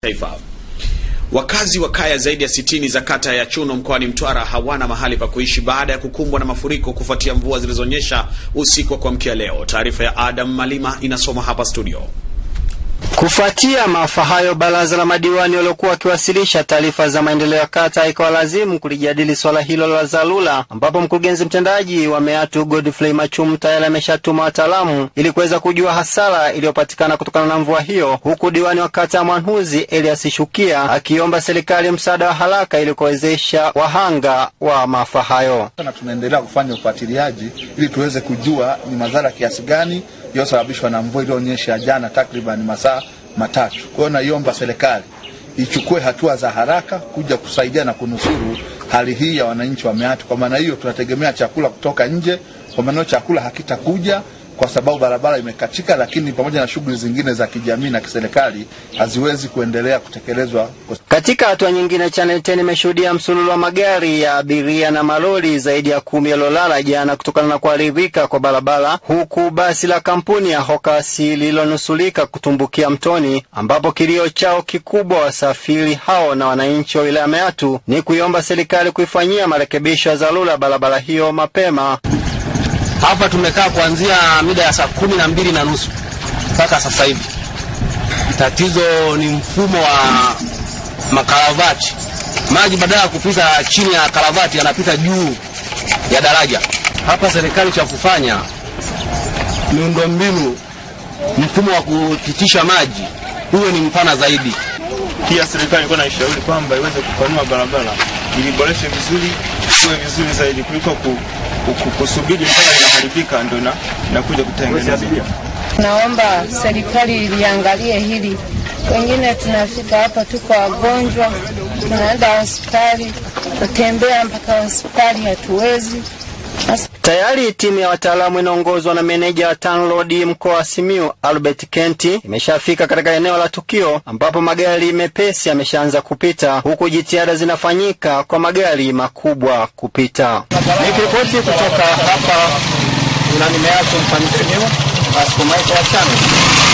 Taifa. Wakazi wa kaya zaidi ya 60 za kata ya Chuno mkoani Mtwara hawana mahali pa kuishi baada ya kukumbwa na mafuriko kufuatia mvua zilizonyesha usiku wa kuamkia leo. Taarifa ya Adam Malima inasoma hapa studio. Kufuatia maafa hayo, baraza la madiwani waliokuwa wakiwasilisha taarifa za maendeleo ya kata ikawa lazimu kulijadili swala hilo la dharura, ambapo mkurugenzi mtendaji wa Meatu Godfrey Machum tayari ameshatuma wataalamu ili kuweza kujua hasara iliyopatikana kutokana na mvua hiyo, huku diwani wa kata Mwanhuzi Elias Shukia akiomba serikali msaada wa haraka ili kuwezesha wahanga wa maafa hayo. Tunaendelea kufanya ufuatiliaji ili tuweze kujua ni madhara kiasi gani yaliyosababishwa na mvua iliyonyesha jana takriban masaa matatu. Kwa hiyo naiomba serikali ichukue hatua za haraka kuja kusaidia na kunusuru hali hii ya wananchi wa Meatu. Kwa maana hiyo tunategemea chakula kutoka nje, kwa maana chakula hakitakuja kwa sababu barabara imekatika, lakini pamoja na shughuli zingine za kijamii na kiserikali haziwezi kuendelea kutekelezwa. Katika hatua nyingine, Channel 10 imeshuhudia msululu wa magari ya abiria na malori zaidi ya 10 yalolala jana kutokana na kuharibika kwa barabara, huku basi la kampuni ya Hokasi lililonusulika kutumbukia mtoni, ambapo kilio chao kikubwa wasafiri hao na wananchi wa wilaya Meatu ni kuiomba serikali kuifanyia marekebisho ya dharura barabara hiyo mapema. Hapa tumekaa kuanzia mida ya saa 12:30 mpaka sasa hivi. Tatizo ni mfumo wa makaravati. Maji badala ya kupita chini ya karavati yanapita juu ya daraja. Hapa serikali cha kufanya miundombinu, mfumo wa kupitisha maji huo ni mpana zaidi. Pia serikali ilikuwa inaishauri kwamba iweze kupanua barabara ili boreshe vizuri, iwe vizuri zaidi kuliko kusubiri mpaka inaharibika ndio na kuja kutengeneza. Naomba serikali iliangalie hili. Wengine tunafika hapa tuko wagonjwa, tunaenda hospitali, kutembea mpaka hospitali hatuwezi. Tayari timu ya wataalamu inaongozwa na meneja wa TANROADS mkoa wa Simiyu Albert Kenti imeshafika katika eneo la tukio, ambapo magari mepesi yameshaanza kupita, huku jitihada zinafanyika kwa magari makubwa kupita. Nikiripoti kutoka hapa Meatu mkoani Simiyu, Pasco Michael wa Channel.